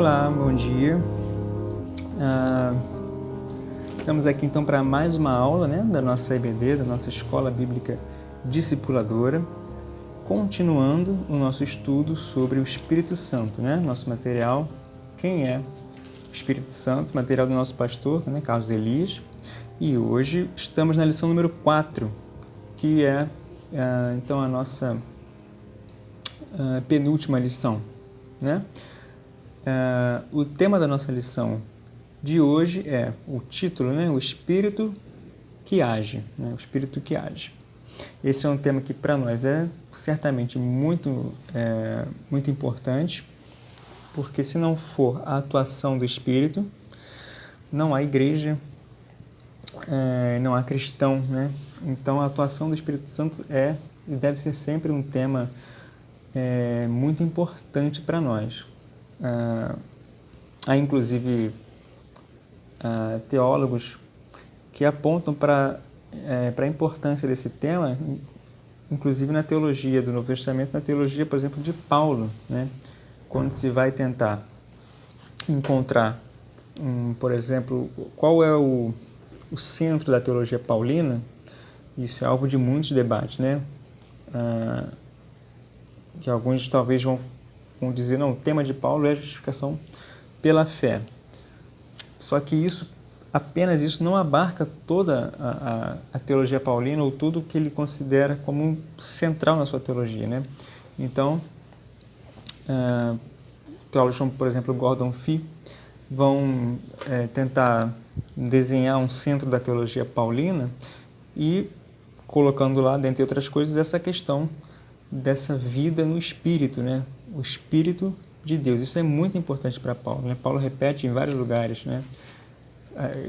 Olá, bom dia. Estamos aqui então para mais uma aula, da nossa EBD, da nossa Escola Bíblica Discipuladora, continuando o nosso estudo sobre o Espírito Santo, nosso material, quem é o Espírito Santo, material do nosso pastor, Carlos Elias, e hoje estamos na lição número 4, que é então a nossa penúltima lição, o tema da nossa lição de hoje é o título, o Espírito que age, o Espírito que age. Esse é um tema que para nós é certamente muito importante, porque se não for a atuação do Espírito, não há igreja, não há cristão, Então a atuação do Espírito Santo é e deve ser sempre um tema muito importante para nós. Há inclusive teólogos que apontam para a importância desse tema, inclusive na teologia do Novo Testamento, na teologia, por exemplo, de Paulo, quando se vai tentar encontrar, por exemplo, qual é o centro da teologia paulina. Isso é alvo de muitos debates, que alguns talvez vão dizer, não, o tema de Paulo é a justificação pela fé. Só que apenas isso não abarca toda a teologia paulina ou tudo que ele considera como central na sua teologia, Então, teólogos como, por exemplo, Gordon Fee vão tentar desenhar um centro da teologia paulina e colocando lá, dentre outras coisas, essa questão dessa vida no Espírito, o Espírito de Deus. Isso é muito importante para Paulo, Paulo repete em vários lugares,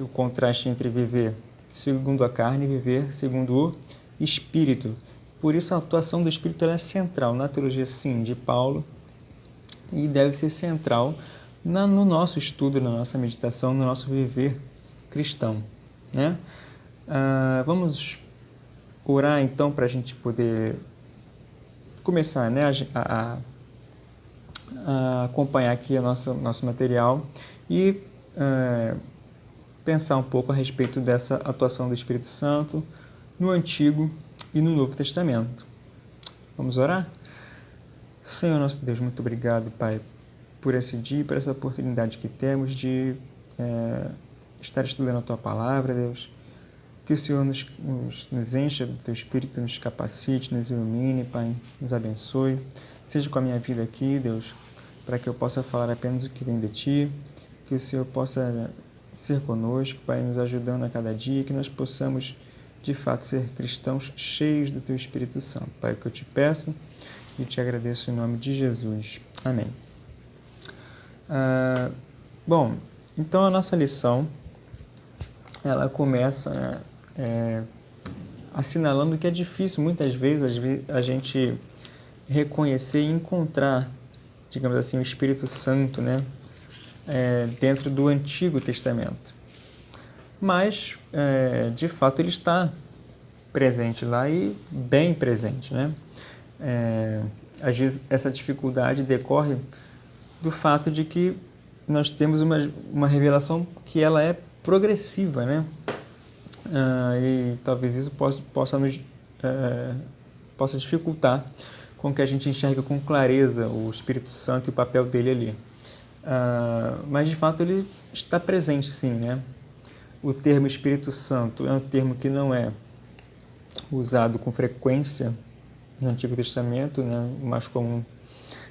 o contraste entre viver segundo a carne e viver segundo o Espírito. Por isso a atuação do Espírito ela é central na teologia, sim, de Paulo, e deve ser central no nosso estudo, na nossa meditação, no nosso viver cristão, Vamos orar então para a gente poder começar, a acompanhar aqui o nosso material e pensar um pouco a respeito dessa atuação do Espírito Santo no Antigo e no Novo Testamento. Vamos orar? Senhor nosso Deus, muito obrigado, Pai, por esse dia, por essa oportunidade que temos de estar estudando a Tua Palavra, Deus. Que o Senhor nos encha do Teu Espírito, nos capacite, nos ilumine, Pai, nos abençoe. Seja com a minha vida aqui, Deus, para que eu possa falar apenas o que vem de Ti, que o Senhor possa ser conosco, Pai, nos ajudando a cada dia, que nós possamos, de fato, ser cristãos cheios do Teu Espírito Santo. Pai, o que eu te peço e te agradeço em nome de Jesus. Amém. Bom, então a nossa lição, ela começa assinalando que é difícil, muitas vezes, a gente reconhecer e encontrar, digamos assim, o Espírito Santo, dentro do Antigo Testamento. Mas, de fato, ele está presente lá e bem presente, Às vezes, essa dificuldade decorre do fato de que nós temos uma revelação que ela é progressiva, e talvez isso possa dificultar com que a gente enxergue com clareza o Espírito Santo e o papel dele ali. Mas, de fato, ele está presente, sim, O termo Espírito Santo é um termo que não é usado com frequência no Antigo Testamento, O mais comum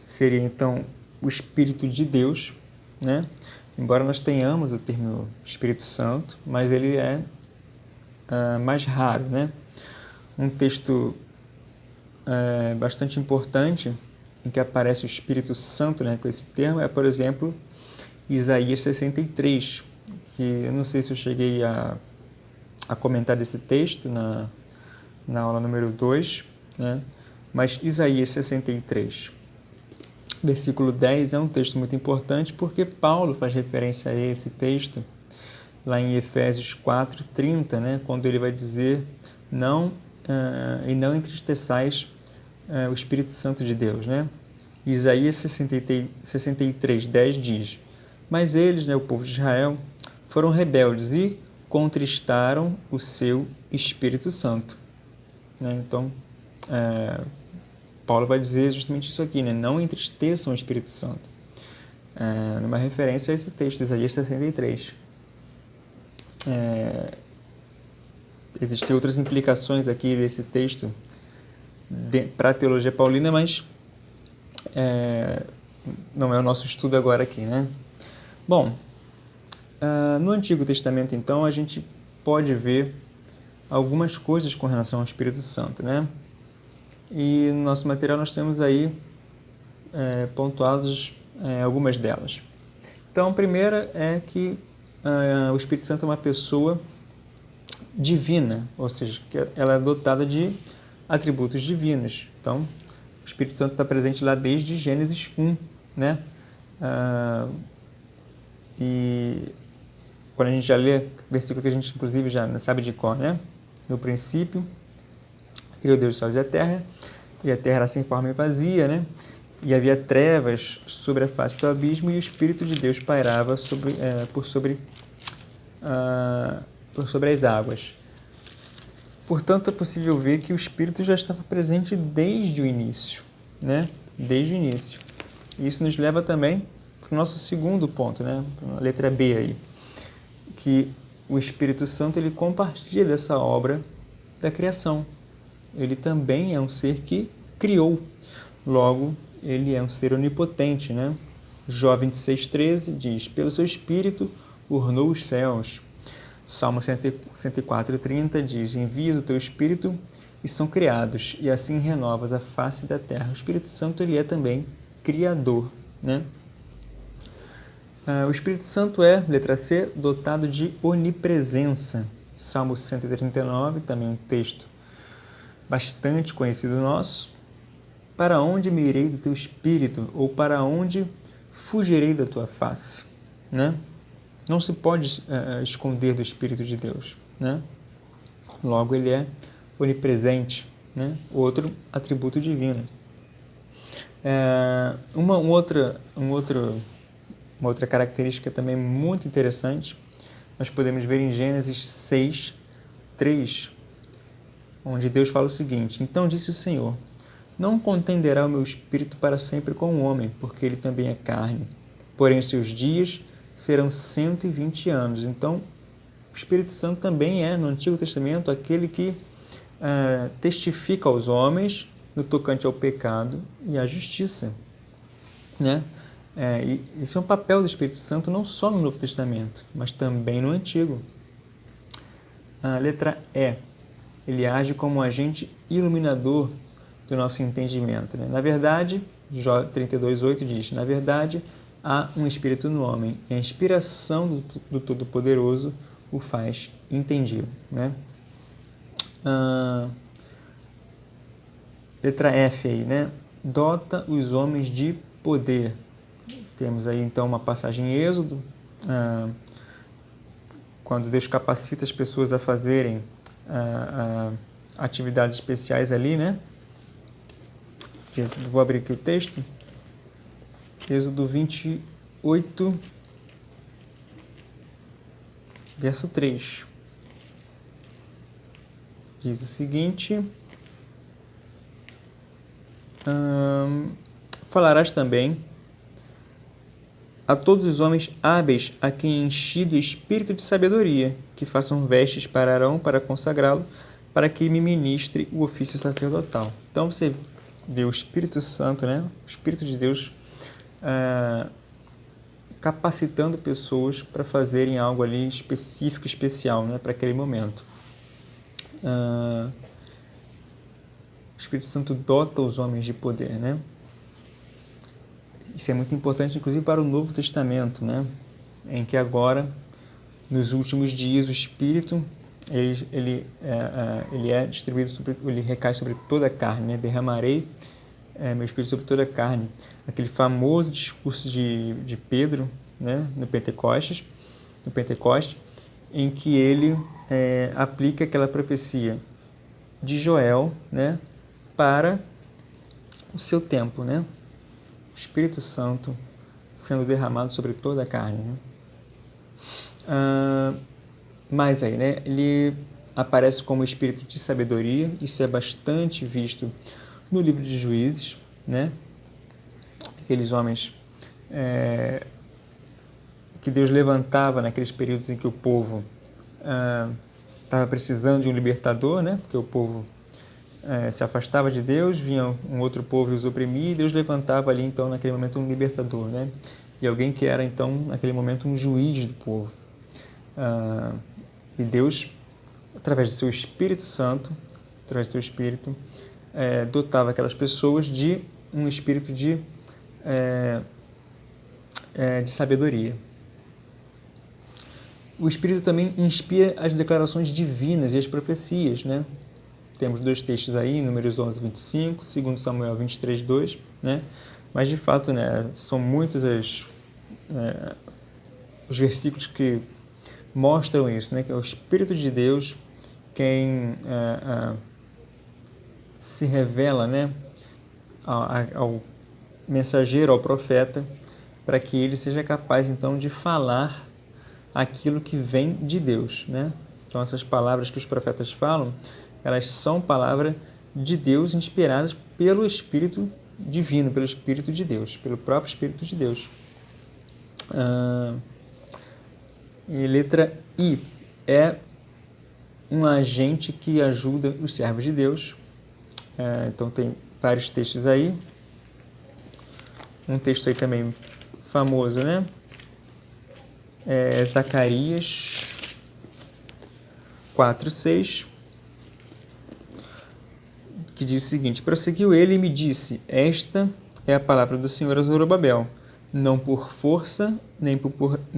seria, então, o Espírito de Deus, Embora nós tenhamos o termo Espírito Santo, mas ele é mais raro, Um texto bastante importante em que aparece o Espírito Santo, com esse termo, é, por exemplo, Isaías 63, que eu não sei se eu cheguei a comentar desse texto na aula número 2, mas Isaías 63, versículo 10 é um texto muito importante porque Paulo faz referência a esse texto lá em Efésios 4:30, quando ele vai dizer não entristeçais o Espírito Santo de Deus, Isaías 63:10 diz: Mas eles, né, o povo de Israel, foram rebeldes e contristaram o seu Espírito Santo. Né? Então, Paulo vai dizer justamente isso aqui, né? Não entristeçam o Espírito Santo. Numa referência a esse texto, Isaías 63. Existem outras implicações aqui desse texto para a teologia paulina, mas não é o nosso estudo agora aqui, né? Bom, no Antigo Testamento, então, a gente pode ver algumas coisas com relação ao Espírito Santo, né? E no nosso material nós temos aí pontuados algumas delas. Então, a primeira é que o Espírito Santo é uma pessoa divina, ou seja, que ela é dotada de atributos divinos. Então, o Espírito Santo está presente lá desde Gênesis 1, né? E quando a gente já lê, versículo que a gente inclusive já sabe de cor, né? No princípio, criou Deus os céus e a terra era sem forma e vazia, né? E havia trevas sobre a face do abismo e o Espírito de Deus pairava por sobre as águas. Portanto, é possível ver que o Espírito já estava presente desde o início, né? Desde o início. E isso nos leva também para o nosso segundo ponto, né? A letra B aí, que o Espírito Santo ele compartilha dessa obra da criação. Ele também é um ser que criou. Logo, ele é um ser onipotente, né? Jó 26:13 diz: pelo seu Espírito ornou os céus. Salmo 104:30 diz: envias o teu Espírito e são criados, e assim renovas a face da terra. O Espírito Santo ele é também criador, né? O Espírito Santo é, letra C, dotado de onipresença. Salmo 139, também um texto bastante conhecido nosso. Para onde me irei do teu Espírito? Ou para onde fugirei da tua face? Né? Não se pode esconder do Espírito de Deus. Né? Logo, ele é onipresente, né? Outro atributo divino. Uma outra característica também muito interessante, nós podemos ver em Gênesis 6:3, onde Deus fala o seguinte: então disse o Senhor, não contenderá o meu espírito para sempre com o homem, porque ele também é carne, porém os seus dias serão 120 anos. Então, o Espírito Santo também é, no Antigo Testamento, aquele que testifica aos homens no tocante ao pecado e à justiça, né? E esse é um papel do Espírito Santo não só no Novo Testamento, mas também no Antigo. A letra E, ele age como um agente iluminador do nosso entendimento, né? Na verdade, Jó 32:8 diz: na verdade, há um Espírito no homem, e a inspiração do Todo-Poderoso o faz entendido, né? Letra F aí, né? Dota os homens de poder. Temos aí então uma passagem em Êxodo, quando Deus capacita as pessoas a fazerem atividades especiais ali, né? Vou abrir aqui o texto. Êxodo 28, verso 3. Diz o seguinte: falarás também a todos os homens hábeis a quem enchido o espírito de sabedoria, que façam vestes para Arão para consagrá-lo, para que me ministre o ofício sacerdotal. Então você vê o Espírito Santo, né? O Espírito de Deus capacitando pessoas para fazerem algo ali específico, especial, né? Para aquele momento. O Espírito Santo dota os homens de poder, né? Isso é muito importante, inclusive, para o Novo Testamento, né? Em que agora, nos últimos dias, o Espírito ele é distribuído, ele recai sobre toda a carne, né? Derramarei meu Espírito sobre toda a carne. Aquele famoso discurso de Pedro, né? No Pentecoste, em que ele aplica aquela profecia de Joel, né? Para o seu tempo, né? O Espírito Santo sendo derramado sobre toda a carne, né? Mas aí, né, ele aparece como espírito de sabedoria. Isso é bastante visto no livro de Juízes, né? Aqueles homens que Deus levantava naqueles períodos em que o povo estava precisando de um libertador, né? Porque o povo se afastava de Deus, vinha um outro povo e os oprimia, e Deus levantava ali, então, naquele momento, um libertador, né? E alguém que era, então, naquele momento, um juiz do povo. E Deus, através do seu Espírito Santo, através do seu Espírito, dotava aquelas pessoas de um espírito de sabedoria. O Espírito também inspira as declarações divinas e as profecias, né? Temos 2 textos aí, Números 11, 25, 2 Samuel 23, 2, né? Mas, de fato, né, são muitos os versículos que mostram isso, né? Que é o Espírito de Deus quem se revela, né, ao mensageiro, ao profeta, para que ele seja capaz, então, de falar aquilo que vem de Deus, né? Então, essas palavras que os profetas falam, elas são palavras de Deus inspiradas pelo Espírito Divino, pelo Espírito de Deus, pelo próprio Espírito de Deus. E letra I é um agente que ajuda os servos de Deus. Então tem vários textos aí. Um texto aí também famoso, né? Zacarias 4:6, que diz o seguinte: prosseguiu ele e me disse, esta é a palavra do Senhor a Zorobabel, não por força, nem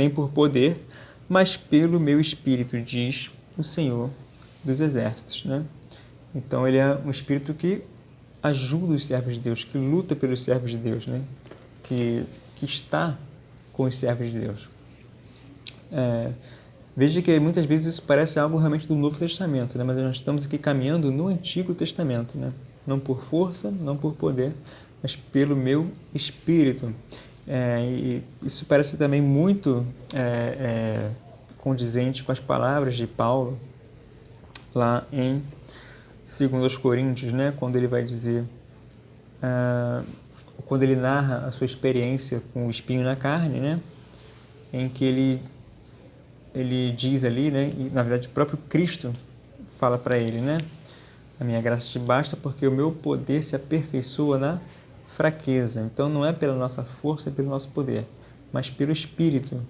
por poder, mas pelo meu Espírito, diz o Senhor dos Exércitos, né? Então, ele é um Espírito que ajuda os servos de Deus, que luta pelos servos de Deus, né? Que está com os servos de Deus. Veja que muitas vezes isso parece algo realmente do Novo Testamento, né? Mas nós estamos aqui caminhando no Antigo Testamento, né? Não por força, não por poder, mas pelo meu Espírito. E isso parece também muito condizente com as palavras de Paulo lá em 2 Coríntios, né? Quando ele vai dizer, quando ele narra a sua experiência com o espinho na carne, né? Em que ele diz ali, né? E na verdade o próprio Cristo fala para ele, né? A minha graça te basta porque o meu poder se aperfeiçoa na fraqueza. Então não é pela nossa força, é pelo nosso poder, mas pelo Espírito,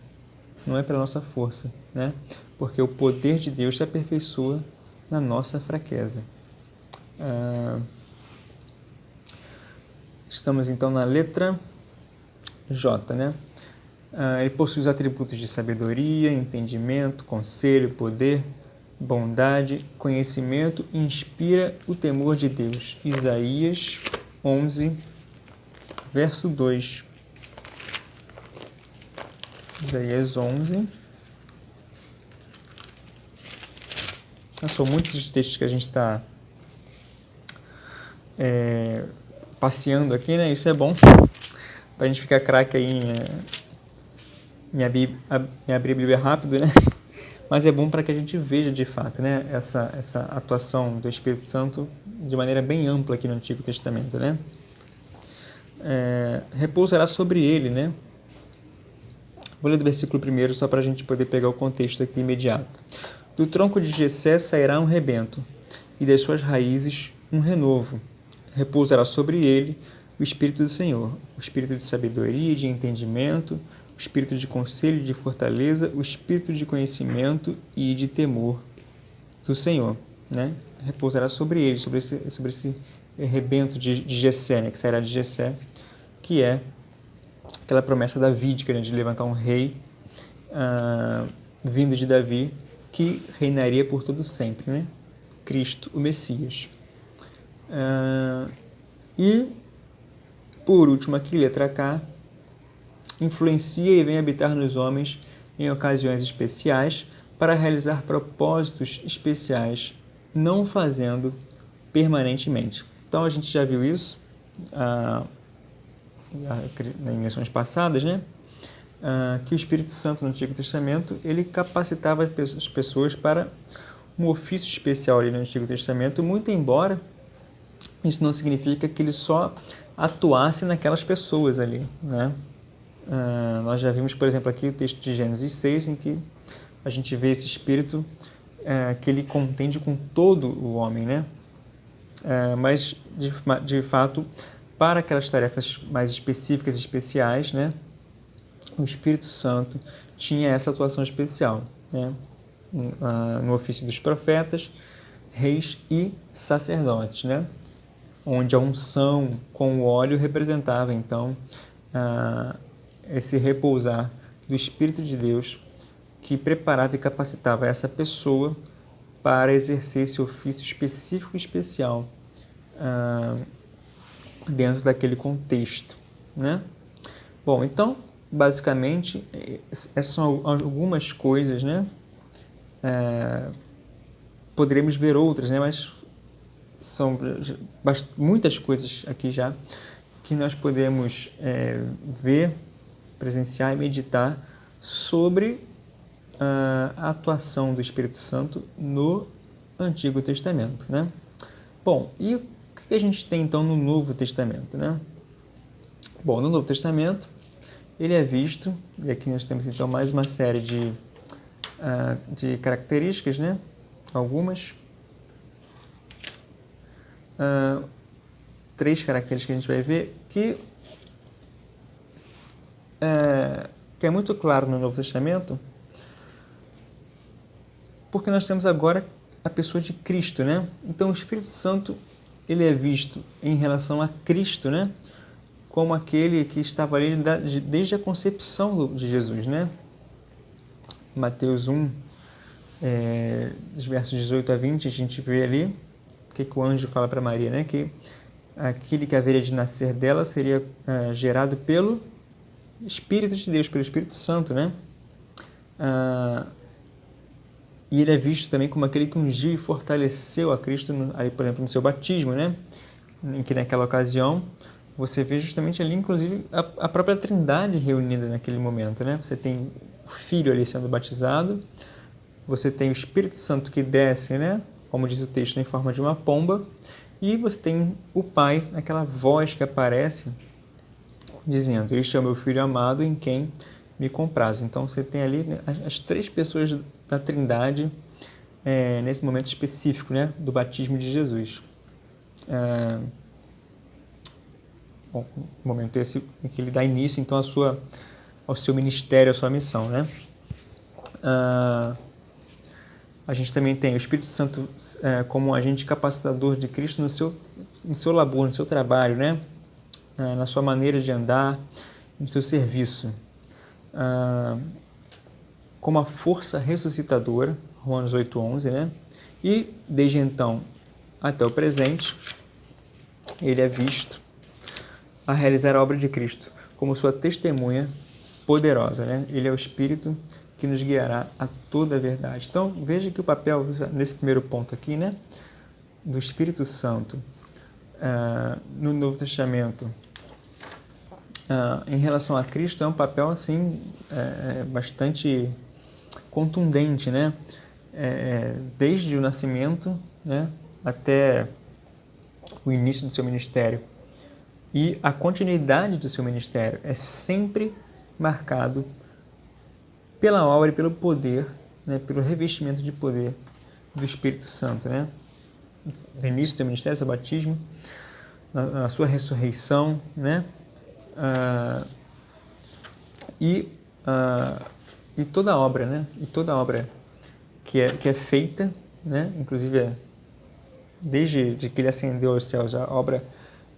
não é pela nossa força, né? Porque o poder de Deus se aperfeiçoa na nossa fraqueza. Estamos então na letra J, né? Ele possui os atributos de sabedoria, entendimento, conselho, poder, bondade, conhecimento e inspira o temor de Deus. Isaías 11, verso 2. Isaías 11. São muitos os textos que a gente está passeando aqui, né? Isso é bom para a gente ficar craque aí em abrir a Bíblia rápido, né? Mas é bom para que a gente veja de fato, né, essa atuação do Espírito Santo de maneira bem ampla aqui no Antigo Testamento, né? Repousará sobre ele, né? Vou ler do versículo 1 só para a gente poder pegar o contexto aqui imediato. Do tronco de Jessé sairá um rebento, e das suas raízes um renovo. Repousará sobre ele o Espírito do Senhor, o Espírito de sabedoria e de entendimento, o Espírito de conselho e de fortaleza, o Espírito de conhecimento e de temor do Senhor, né? Repousará sobre ele, sobre esse rebento de Jessé, né? Que sairá de Jessé, que é aquela promessa davídica, né? De levantar um rei vindo de Davi, que reinaria por todo sempre, né? Cristo, o Messias. E, por último aqui, letra K, influencia e vem habitar nos homens em ocasiões especiais para realizar propósitos especiais, não fazendo permanentemente. Então, a gente já viu isso em lições passadas, né? que o Espírito Santo no Antigo Testamento ele capacitava as pessoas para um ofício especial ali no Antigo Testamento, muito embora isso não significa que ele só atuasse naquelas pessoas ali, né? Nós já vimos, por exemplo, aqui o texto de Gênesis 6, em que a gente vê esse Espírito que ele contende com todo o homem, né? Mas, de fato, para aquelas tarefas mais específicas e especiais, né? O Espírito Santo tinha essa atuação especial, né? No ofício dos profetas, reis e sacerdotes, né? Onde a unção com o óleo representava, então, esse repousar do Espírito de Deus que preparava e capacitava essa pessoa para exercer esse ofício específico e especial dentro daquele contexto, né? Bom, então, basicamente, essas são algumas coisas, né? Poderíamos ver outras, né? Mas são muitas coisas aqui já que nós podemos ver, presenciar e meditar sobre a atuação do Espírito Santo no Antigo Testamento, né? Bom, e o que a gente tem então no Novo Testamento, né? Bom, no Novo Testamento ele é visto, e aqui nós temos então mais uma série de características, né? Algumas. 3 características que a gente vai ver que é muito claro no Novo Testamento, porque nós temos agora a pessoa de Cristo, né? Então o Espírito Santo ele é visto em relação a Cristo, né? Como aquele que estava ali desde a concepção de Jesus, né? Mateus 1, dos versos 18 a 20, a gente vê ali o que o anjo fala para Maria, né? Que aquele que haveria de nascer dela seria gerado pelo Espírito de Deus, pelo Espírito Santo, né? E ele é visto também como aquele que ungiu e fortaleceu a Cristo, aí, por exemplo, no seu batismo, né? Em que naquela ocasião você vê justamente ali, inclusive, a própria Trindade reunida naquele momento, né? Você tem o Filho ali sendo batizado, você tem o Espírito Santo que desce, né? Como diz o texto, em forma de uma pomba, e você tem o Pai, aquela voz que aparece, dizendo: "Este é o meu Filho amado, em quem me comprazo". Então você tem ali, né, as 3 pessoas da Trindade nesse momento específico, né, do batismo de Jesus. Bom, o momento esse em que ele dá início então ao seu ministério, à sua missão, né? A gente também tem o Espírito Santo como um agente capacitador de Cristo no seu labor, no seu trabalho, né? Na sua maneira de andar, no seu serviço. Como a força ressuscitadora, Romanos 8:11, né? E, desde então até o presente, ele é visto a realizar a obra de Cristo como sua testemunha poderosa, né? Ele é o Espírito que nos guiará a toda a verdade. Então, veja que o papel, nesse primeiro ponto aqui, né, do Espírito Santo no Novo Testamento, em relação a Cristo, é um papel, assim, bastante contundente, né? Desde o nascimento, né, até o início do seu ministério. E a continuidade do seu ministério é sempre marcado pela obra e pelo poder, né, pelo revestimento de poder do Espírito Santo, né? No início do seu ministério, seu batismo, na sua ressurreição, né? E toda a obra, né? E toda a obra que é feita, né? Inclusive desde que ele ascendeu aos céus, a obra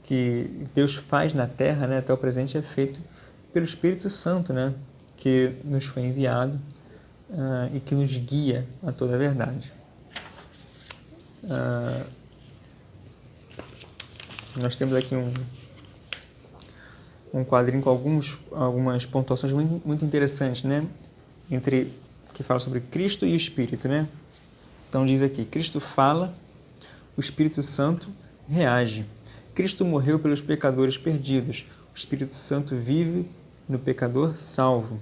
que Deus faz na terra, né, até o presente, é feito pelo Espírito Santo, né, que nos foi enviado e que nos guia a toda a verdade. Nós temos aqui um quadrinho com algumas pontuações muito, muito interessantes, né, que fala sobre Cristo e o Espírito, né? Então diz aqui: Cristo fala, o Espírito Santo reage. Cristo morreu pelos pecadores perdidos. O Espírito Santo vive no pecador salvo.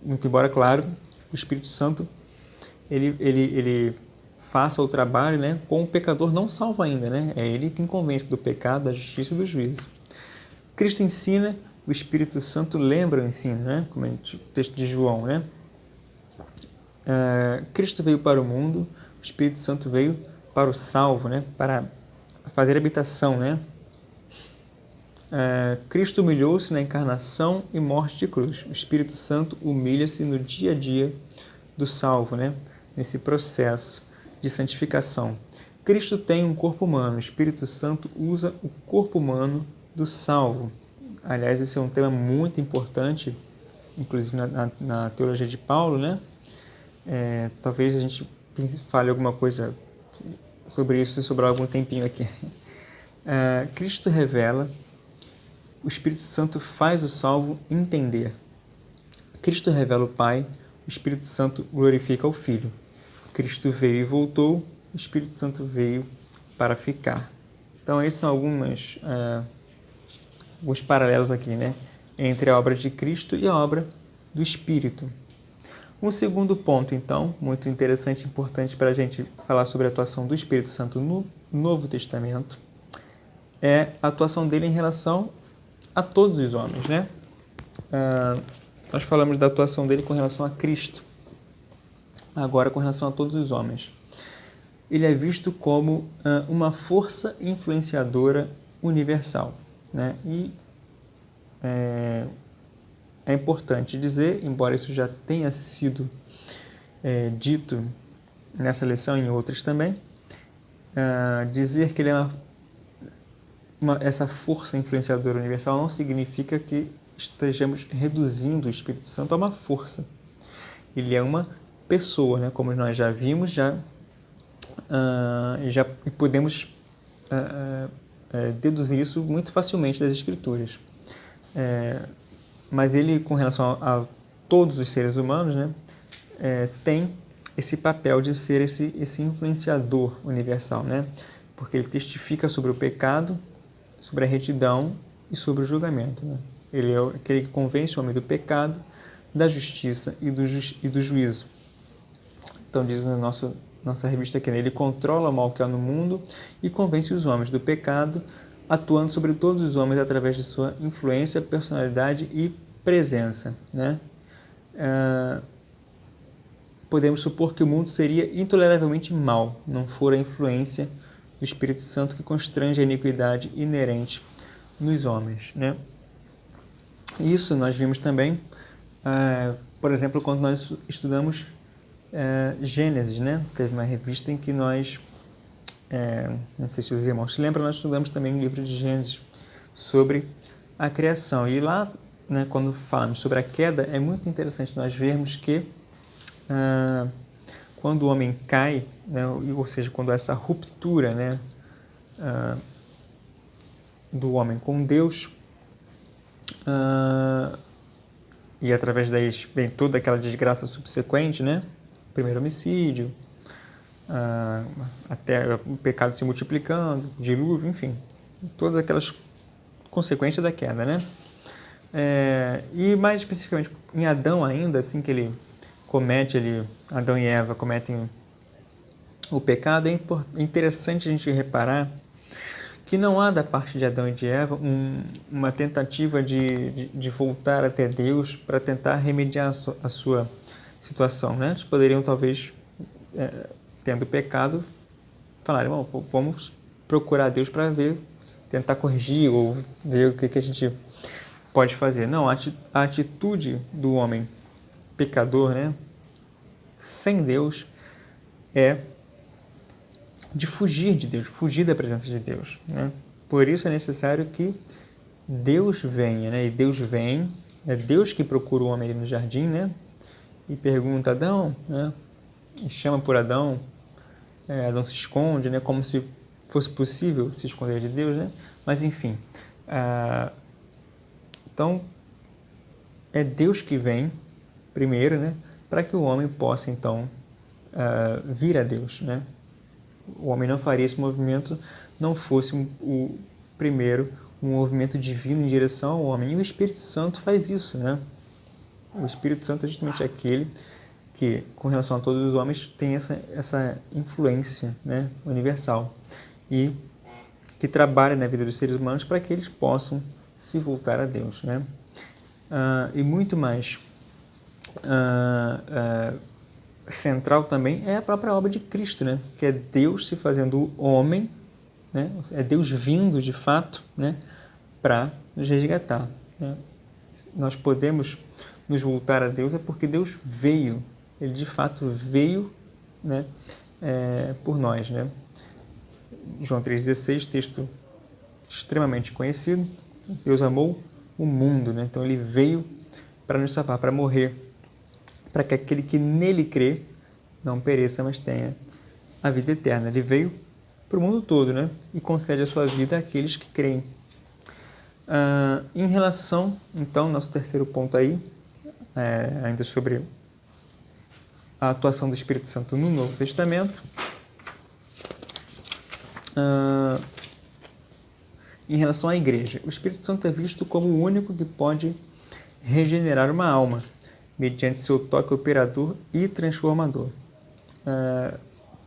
muito embora, claro, o Espírito Santo ele faça o trabalho, né, com o pecador não salvo ainda, né? É ele quem convence do pecado, da justiça e do juízo. Cristo ensina, o Espírito Santo lembra o ensino, né? Como é o texto de João, né? Cristo veio para o mundo, o Espírito Santo veio para o salvo, né? Para fazer habitação, né? Cristo humilhou-se na encarnação e morte de cruz. O Espírito Santo humilha-se no dia a dia do salvo, né? Nesse processo de santificação. Cristo tem um corpo humano, o Espírito Santo usa o corpo humano do salvo. Aliás, esse é um tema muito importante, inclusive na teologia de Paulo, né? Talvez a gente fale alguma coisa sobre isso se sobrar algum tempinho aqui. Cristo revela, o Espírito Santo faz o salvo entender. Cristo revela o Pai, o Espírito Santo glorifica o Filho. Cristo veio e voltou, o Espírito Santo veio para ficar. Então, esses são alguns paralelos aqui, né? Entre a obra de Cristo e a obra do Espírito. Um segundo ponto, então, muito interessante e importante para a gente falar sobre a atuação do Espírito Santo no Novo Testamento, é a atuação dele em relação a todos os homens, né? Nós falamos da atuação dele com relação a Cristo, agora com relação a todos os homens. Ele é visto como uma força influenciadora universal, né? E é importante dizer, embora isso já tenha sido dito nessa lição e em outras também, dizer que ele é essa força influenciadora universal não significa que estejamos reduzindo o Espírito Santo a uma força. Ele é uma pessoa, né? Como nós já vimos, e podemos deduzir isso muito facilmente das Escrituras. Mas ele, com relação a todos os seres humanos, né, tem esse papel de ser esse influenciador universal, né? Porque ele testifica sobre o pecado, sobre a retidão e sobre o julgamento, né? Ele é aquele que convence o homem do pecado, da justiça e do juízo. Então, diz na nossa revista aqui, né? Ele controla o mal que há no mundo e convence os homens do pecado, atuando sobre todos os homens através de sua influência, personalidade e presença, né? Podemos supor que o mundo seria intoleravelmente mau, não for a influência do Espírito Santo que constrange a iniquidade inerente nos homens, né? Isso nós vimos também, por exemplo, quando nós estudamos Gênesis, né? Teve uma revista em que nós, não sei se os irmãos se lembram, nós estudamos também o livro de Gênesis sobre a criação. E lá, né, quando falamos sobre a queda, é muito interessante nós vermos que quando o homem cai, né, ou seja, quando há essa ruptura, né, do homem com Deus, e através daí vem toda aquela desgraça subsequente, né? Primeiro homicídio, até o pecado se multiplicando, dilúvio, enfim, todas aquelas consequências da queda, né? E mais especificamente em Adão ainda, assim que ele comete, Adão e Eva cometem o pecado, é interessante a gente reparar que não há da parte de Adão e de Eva uma tentativa de voltar até Deus para tentar remediar a sua situação, né? Eles poderiam talvez, tendo pecado, falarem, vamos procurar Deus para tentar corrigir ou ver o que a gente pode fazer. Não, a atitude do homem pecador, né, sem Deus, é de fugir de Deus, fugir da presença de Deus, né? Por isso é necessário que Deus venha, né? E Deus vem, é Deus que procura o homem ali no jardim, né? E pergunta a Adão, né? E chama por Adão, Adão se esconde, né? Como se fosse possível se esconder de Deus, né? Mas enfim, então é Deus que vem primeiro, né? Para que o homem possa então vir a Deus, né? O homem não faria esse movimento não fosse primeiro um movimento divino em direção ao homem. E o Espírito Santo faz isso, né? O Espírito Santo é justamente aquele que, com relação a todos os homens, tem essa influência, né, universal e que trabalha na vida dos seres humanos para que eles possam se voltar a Deus, né? E muito mais central também é a própria obra de Cristo, né? Que é Deus se fazendo homem, né? É Deus vindo de fato, né? Para nos resgatar, né? Nós podemos nos voltar a Deus é porque Deus veio, Ele de fato veio, né? Por nós, né? João 3,16, texto extremamente conhecido. Deus amou o mundo, né? Então Ele veio para nos salvar, para morrer, para que aquele que nele crê não pereça, mas tenha a vida eterna. Ele veio para o mundo todo, né? E concede a sua vida àqueles que creem. Em relação, então, nosso terceiro ponto aí, ainda sobre a atuação do Espírito Santo no Novo Testamento. Em relação à igreja, o Espírito Santo é visto como o único que pode regenerar uma alma, mediante seu toque operador e transformador.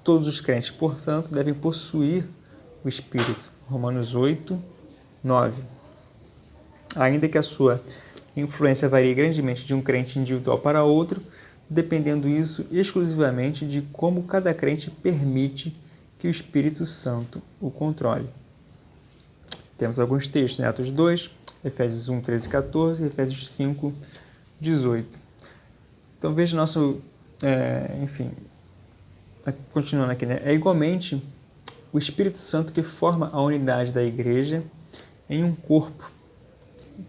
Todos os crentes, portanto, devem possuir o Espírito. Romanos 8, 9. Ainda que a sua influência varie grandemente de um crente individual para outro, dependendo isso exclusivamente de como cada crente permite que o Espírito Santo o controle. Temos alguns textos, né? Atos 2, Efésios 1, 13 e 14, Efésios 5, 18. Então veja nosso, continuando aqui, né? É igualmente o Espírito Santo que forma a unidade da igreja em um corpo.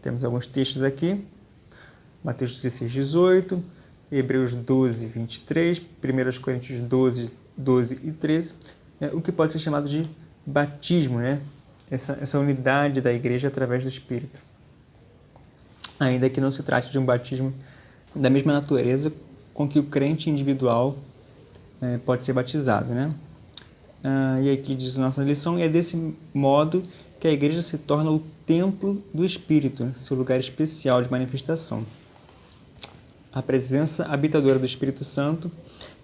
Temos alguns textos aqui, Mateus 16, 18, Hebreus 12, 23, 1 Coríntios 12, 12 e 13, o que pode ser chamado de batismo, né? Essa unidade da igreja através do Espírito. Ainda que não se trate de um batismo da mesma natureza com que o crente individual pode ser batizado, né? E aqui diz nossa lição, é desse modo que a igreja se torna o templo do Espírito, seu lugar especial de manifestação. A presença habitadora do Espírito Santo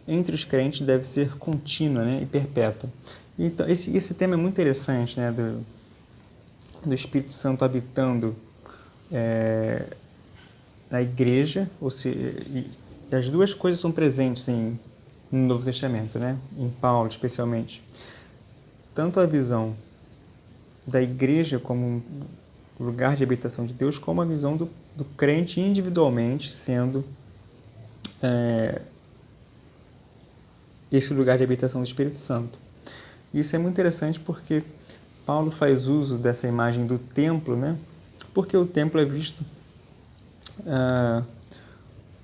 entre os crentes deve ser contínua, né, e perpétua. Então, esse tema é muito interessante, né, do Espírito Santo habitando na igreja, e as duas coisas são presentes no Novo Testamento, né, em Paulo especialmente. Tanto a visão da igreja como um lugar de habitação de Deus, como a visão do crente individualmente sendo esse lugar de habitação do Espírito Santo. Isso é muito interessante porque Paulo faz uso dessa imagem do templo, né? Porque o templo é visto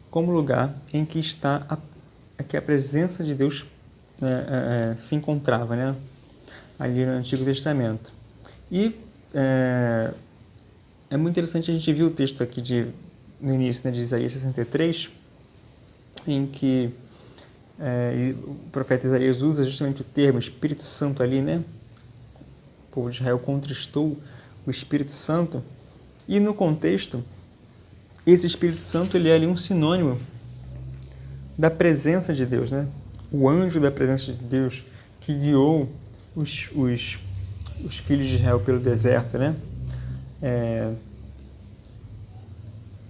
como lugar em que que a presença de Deus se encontrava, né? Ali no Antigo Testamento. E é muito interessante a gente ver o texto aqui no início, né, de Isaías 63, em que o profeta Isaías usa justamente o termo Espírito Santo ali, né? O povo de Israel contristou o Espírito Santo, e no contexto, esse Espírito Santo ele é ali um sinônimo da presença de Deus, né? O anjo da presença de Deus que guiou os filhos de Israel pelo deserto, né?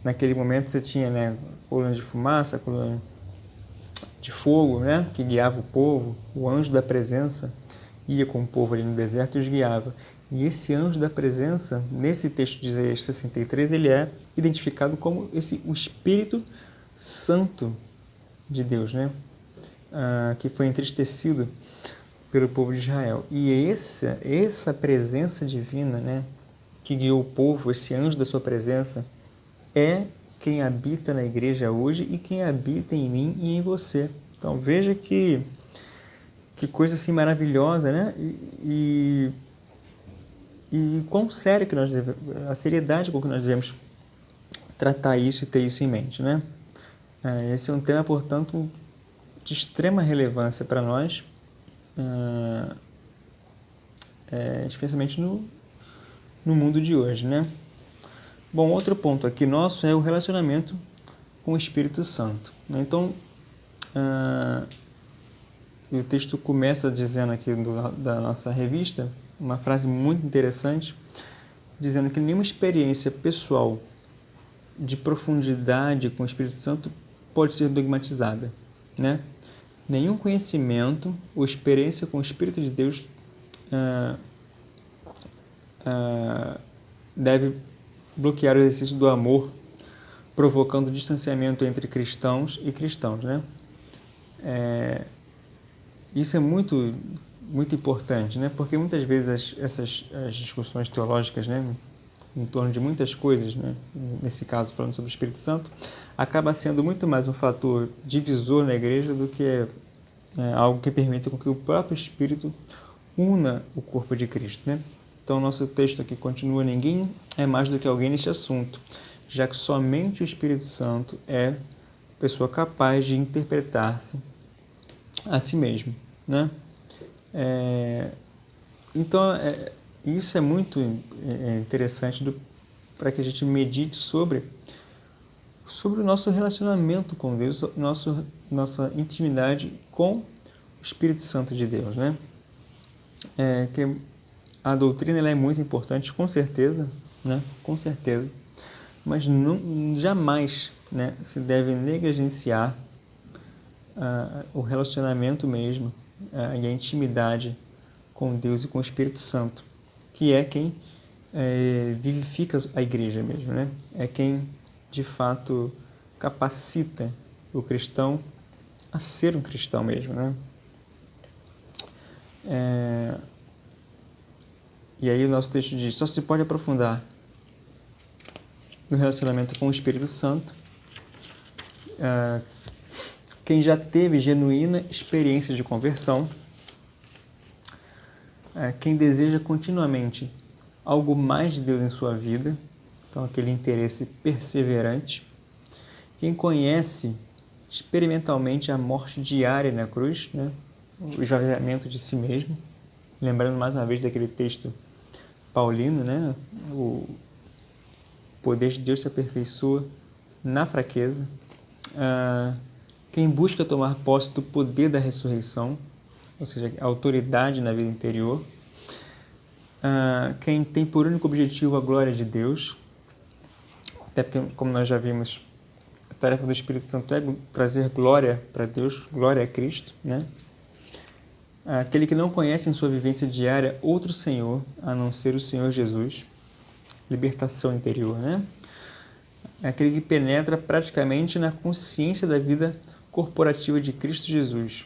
Naquele momento você tinha, né, coluna de fumaça, coluna de fogo, né, que guiava o povo. O anjo da presença ia com o povo ali no deserto e os guiava. E esse anjo da presença, nesse texto de Isaías 63, ele é identificado como o Espírito Santo de Deus, né, que foi entristecido pelo povo de Israel. E essa presença divina, né, que guiou o povo, esse anjo da sua presença, é quem habita na igreja hoje e quem habita em mim e em você. Então veja que coisa assim maravilhosa, né? E quão sério que a seriedade com que nós devemos tratar isso e ter isso em mente, né? Esse é um tema, portanto, de extrema relevância para nós, especialmente no mundo de hoje, né? Bom, outro ponto aqui nosso é o relacionamento com o Espírito Santo. Então, o texto começa dizendo aqui da nossa revista, uma frase muito interessante, dizendo que nenhuma experiência pessoal de profundidade com o Espírito Santo pode ser dogmatizada, né? Nenhum conhecimento ou experiência com o Espírito de Deus deve bloquear o exercício do amor, provocando distanciamento entre cristãos e cristãos, né? Isso é muito, muito importante, né? Porque muitas vezes as discussões teológicas, né, em torno de muitas coisas, né, nesse caso falando sobre o Espírito Santo, acaba sendo muito mais um fator divisor na igreja do que algo que permita com que o próprio Espírito una o corpo de Cristo, né? Então, nosso texto aqui continua: ninguém é mais do que alguém neste assunto, já que somente o Espírito Santo é pessoa capaz de interpretar-se a si mesmo, né? Então, isso é muito interessante para que a gente medite sobre o nosso relacionamento com Deus, nossa intimidade com o Espírito Santo de Deus, né? Que a doutrina ela é muito importante, com certeza, né? Com certeza, mas jamais, né, se deve negligenciar o relacionamento mesmo e a intimidade com Deus e com o Espírito Santo, que é quem vivifica a igreja mesmo, né? É quem de fato capacita o cristão a ser um cristão mesmo, né? E aí o nosso texto diz: só se pode aprofundar no relacionamento com o Espírito Santo quem já teve genuína experiência de conversão, quem deseja continuamente algo mais de Deus em sua vida, então aquele interesse perseverante, quem conhece experimentalmente a morte diária na cruz, né? O esvaziamento de si mesmo, lembrando mais uma vez daquele texto paulino, né? O poder de Deus se aperfeiçoa na fraqueza, quem busca tomar posse do poder da ressurreição, ou seja, a autoridade na vida interior, quem tem por único objetivo a glória de Deus, até porque, como nós já vimos, a tarefa do Espírito Santo é trazer glória para Deus, glória a Cristo, né? Aquele que não conhece em sua vivência diária outro Senhor, a não ser o Senhor Jesus, libertação interior, né? Aquele que penetra praticamente na consciência da vida corporativa de Cristo Jesus,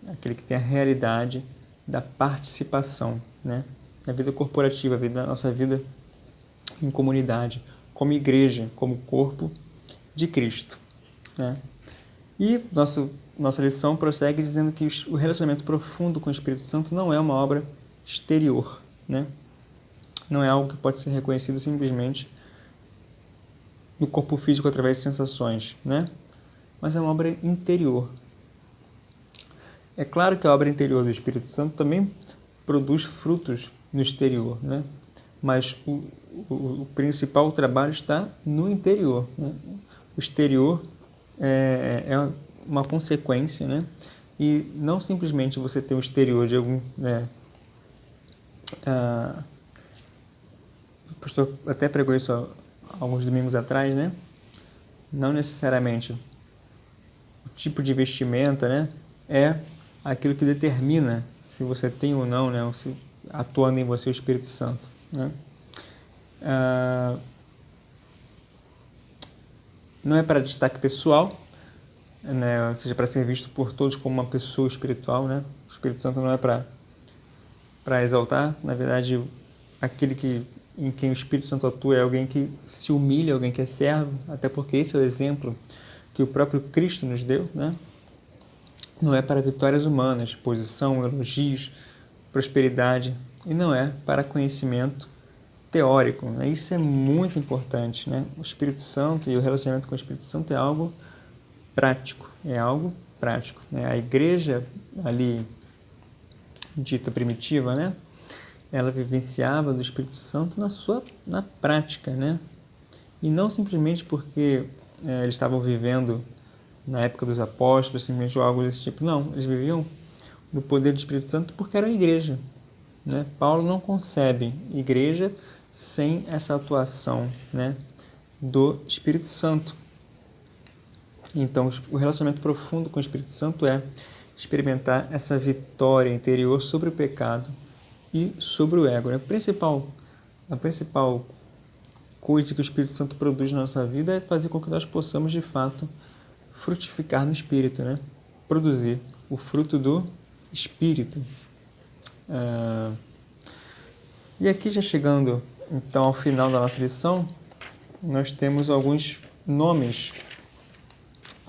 aquele que tem a realidade da participação, né, na vida corporativa, da nossa vida em comunidade, como igreja, como corpo de Cristo, né? E nossa lição prossegue dizendo que o relacionamento profundo com o Espírito Santo não é uma obra exterior, né? Não é algo que pode ser reconhecido simplesmente no corpo físico através de sensações, né? Mas é uma obra interior. É claro que a obra interior do Espírito Santo também produz frutos no exterior, né? Mas o principal trabalho está no interior, né? O exterior é uma consequência, né? E não simplesmente você ter o exterior de algum... o pastor até pregou isso há alguns domingos atrás, né? Não necessariamente o tipo de vestimenta, né, é aquilo que determina se você tem ou não, né, ou se atuando em você o Espírito Santo, né? Não é para destaque pessoal, né, ou seja, para ser visto por todos como uma pessoa espiritual, né? O Espírito Santo não é para exaltar, na verdade, aquele em quem o Espírito Santo atua é alguém que se humilha, alguém que é servo, até porque esse é o exemplo que o próprio Cristo nos deu, né? Não é para vitórias humanas, posição, elogios, prosperidade, e não é para conhecimento teórico, né? Isso é muito importante, né? O Espírito Santo e o relacionamento com o Espírito Santo é algo prático, né? A igreja ali dita primitiva, né? Ela vivenciava do Espírito Santo na prática, né? E não simplesmente porque eles estavam vivendo na época dos apóstolos, simplesmente algo desse tipo. Não, eles viviam no poder do Espírito Santo porque eram igreja, né? Paulo não concebe igreja sem essa atuação, né, do Espírito Santo. Então, o relacionamento profundo com o Espírito Santo é experimentar essa vitória interior sobre o pecado e sobre o ego, né? A principal coisa que o Espírito Santo produz na nossa vida é fazer com que nós possamos, de fato, frutificar no Espírito, né? Produzir o fruto do Espírito. E aqui, já chegando então ao final da nossa lição, nós temos alguns nomes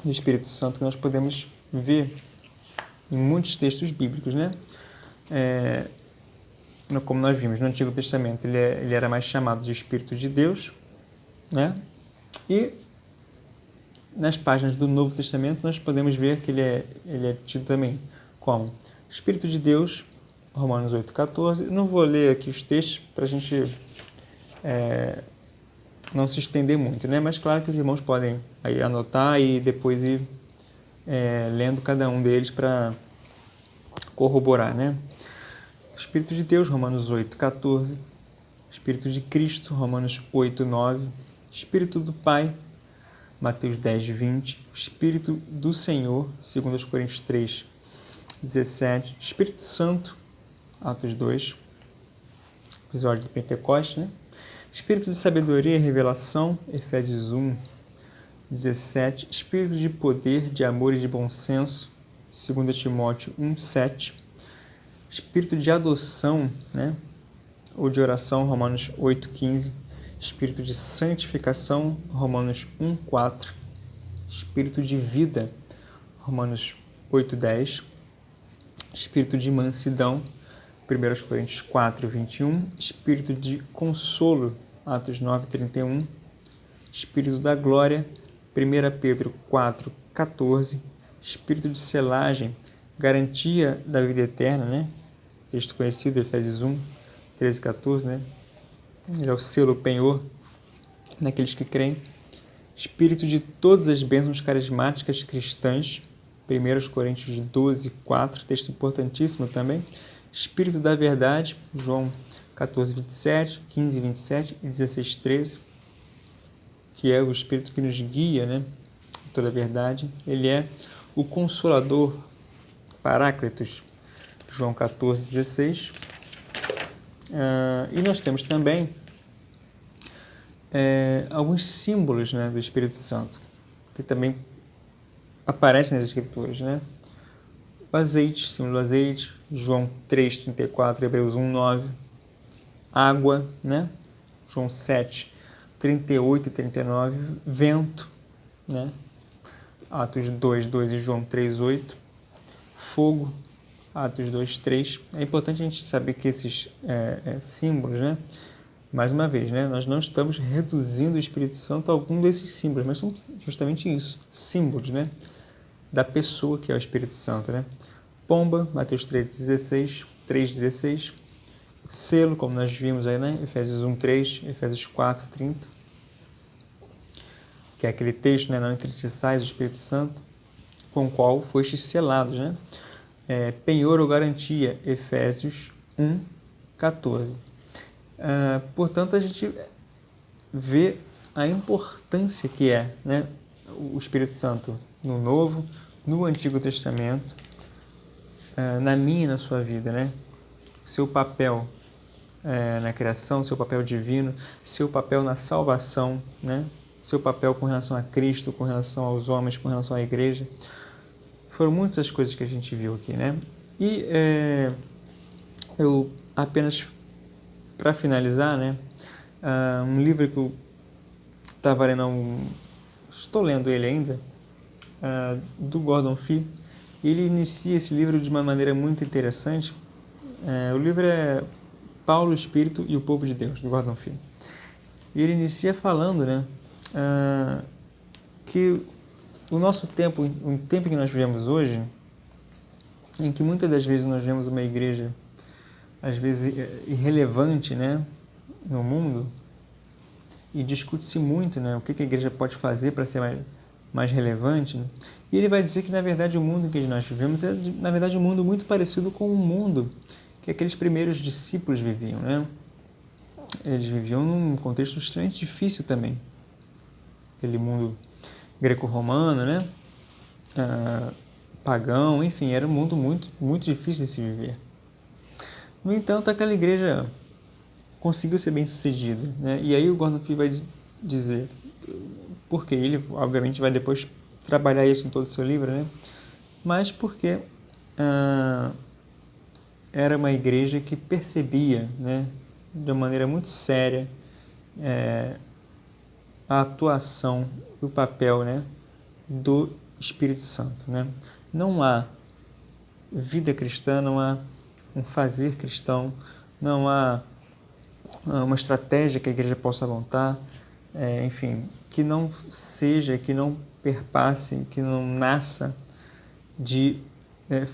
do Espírito Santo que nós podemos ver em muitos textos bíblicos, né? Como nós vimos no Antigo Testamento, ele era mais chamado de Espírito de Deus, né? E nas páginas do Novo Testamento nós podemos ver que ele é tido também como Espírito de Deus, Romanos 8,14. Não vou ler aqui os textos para a gente não se estender muito, né? Mas claro que os irmãos podem aí anotar e depois ir lendo cada um deles para corroborar, né? Espírito de Deus, Romanos 8,14. Espírito de Cristo, Romanos 8,9. Espírito do Pai, Mateus 10,20. Espírito do Senhor, 2 Coríntios 3,17. Espírito Santo, Atos 2, episódio de Pentecostes, né? Espírito de sabedoria e revelação, Efésios 1,17. Espírito de poder, de amor e de bom senso, 2 Timóteo 1,7. Espírito de adoção, né, ou de oração, Romanos 8,15. Espírito de santificação, Romanos 1,4. Espírito de vida, Romanos 8,10. Espírito de mansidão, 1 Coríntios 4,21. Espírito de consolo, Atos 9,31. Espírito da glória, 1 Pedro 4,14. Espírito de selagem, garantia da vida eterna, né? Texto conhecido, Efésios 1, 13 e 14, né? Ele é o selo penhor naqueles que creem. Espírito de todas as bênçãos carismáticas cristãs, 1 Coríntios 12, 4, texto importantíssimo também. Espírito da verdade, João 14, 27, 15, 27 e 16, 13, que é o Espírito que nos guia, né? Toda a verdade. Ele é o Consolador, Paráclitos, João 14, 16. E nós temos também alguns símbolos, né, do Espírito Santo, que também aparecem nas Escrituras, né? O azeite, símbolo do azeite, João 3, 34, Hebreus 1, 9. Água, né? João 7, 38 e 39. Vento, né? Atos 2, 2 e João 3, 8. Fogo, Atos 2, 3. É importante a gente saber que esses símbolos, né? Mais uma vez, né? Nós não estamos reduzindo o Espírito Santo a algum desses símbolos, mas são justamente isso, símbolos, né? Da pessoa que é o Espírito Santo, né? Pomba, Mateus 3,16, 3,16. Selo, como nós vimos aí, né? Efésios 1, 3, Efésios 4, 30. Que é aquele texto, né? Não entristeçais o Espírito Santo, com o qual fostes selados, né? Penhor ou garantia, Efésios 1, 14. Portanto, a gente vê a importância que é, né, o Espírito Santo no Novo, no Antigo Testamento, na minha e na sua vida, né? Seu papel na criação, seu papel divino, seu papel na salvação, né? Seu papel com relação a Cristo, com relação aos homens, com relação à igreja. Foram muitas as coisas que a gente viu aqui, né? E eu apenas, para finalizar, né, um livro que eu estava lendo, estou lendo ele ainda, do Gordon Fee. Ele inicia esse livro de uma maneira muito interessante. O livro é Paulo, o Espírito e o Povo de Deus, do Gordon Fee. E ele inicia falando, né, que o nosso tempo, o tempo que nós vivemos hoje, em que muitas das vezes nós vemos uma igreja, às vezes irrelevante, né, no mundo, e discute-se muito, né, o que a igreja pode fazer para ser mais relevante, né? E ele vai dizer que, na verdade, o mundo que nós vivemos é, na verdade, um mundo muito parecido com o mundo que aqueles primeiros discípulos viviam, né? Eles viviam num contexto extremamente difícil também. Aquele mundo greco-romano, né? Pagão, enfim, era um mundo muito, muito difícil de se viver. No entanto, aquela igreja conseguiu ser bem sucedida, né? E aí o Gordon Fee vai dizer, porque ele, obviamente, vai depois trabalhar isso em todo o seu livro, né? Mas porque era uma igreja que percebia, né, de uma maneira muito séria, a atuação e o papel, né, do Espírito Santo, né? Não há vida cristã, não há um fazer cristão, não há uma estratégia que a igreja possa montar, enfim, que não seja, que não perpasse, que não nasça de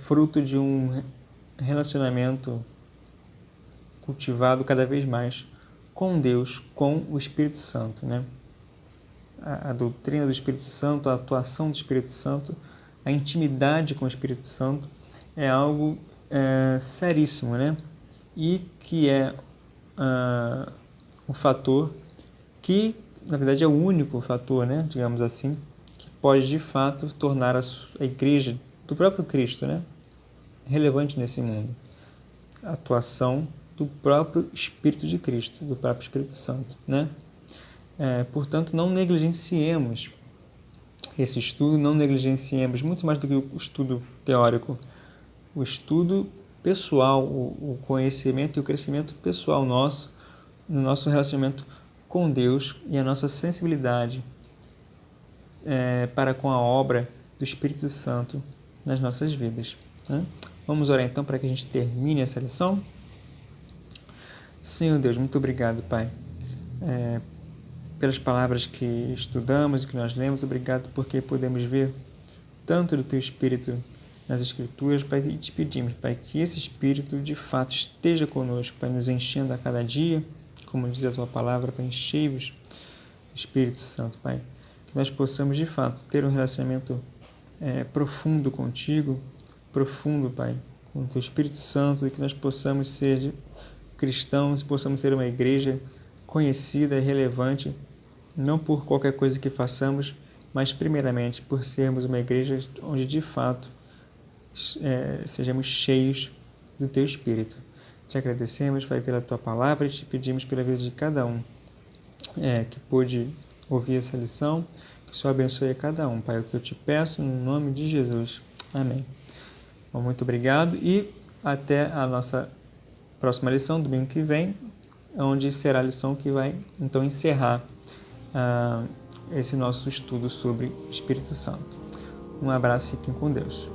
fruto de um relacionamento cultivado cada vez mais com Deus, com o Espírito Santo, né? A doutrina do Espírito Santo, a atuação do Espírito Santo, a intimidade com o Espírito Santo é algo seríssimo, né? E que é um fator que, na verdade, é o único fator, né, digamos assim, que pode de fato tornar a igreja do próprio Cristo, né, relevante nesse mundo. A atuação do próprio Espírito de Cristo, do próprio Espírito Santo, né? Portanto, não negligenciemos esse estudo, não negligenciemos, muito mais do que o estudo teórico, o estudo pessoal, o conhecimento e o crescimento pessoal nosso, no nosso relacionamento com Deus e a nossa sensibilidade para com a obra do Espírito Santo nas nossas vidas, né? Vamos orar então para que a gente termine essa lição? Senhor Deus, muito obrigado, Pai, pelas palavras que estudamos e que nós lemos. Obrigado porque podemos ver tanto do Teu Espírito nas Escrituras, Pai, e te pedimos, Pai, que esse Espírito de fato esteja conosco, Pai, nos enchendo a cada dia, como diz a Tua palavra, Pai, enchei-vos do Espírito Santo, Pai, que nós possamos de fato ter um relacionamento profundo contigo, profundo, Pai, com o Teu Espírito Santo, e que nós possamos ser cristãos, possamos ser uma igreja conhecida e relevante, não por qualquer coisa que façamos, mas primeiramente por sermos uma igreja onde de fato sejamos cheios do Teu Espírito. Te agradecemos, Pai, pela Tua palavra e te pedimos pela vida de cada um que pôde ouvir essa lição, que o Senhor abençoe a cada um, Pai, o que eu te peço no nome de Jesus. Amém. Bom, muito obrigado e até a nossa próxima lição, domingo que vem, onde será a lição que vai então encerrar esse nosso estudo sobre Espírito Santo. Um abraço, fiquem com Deus.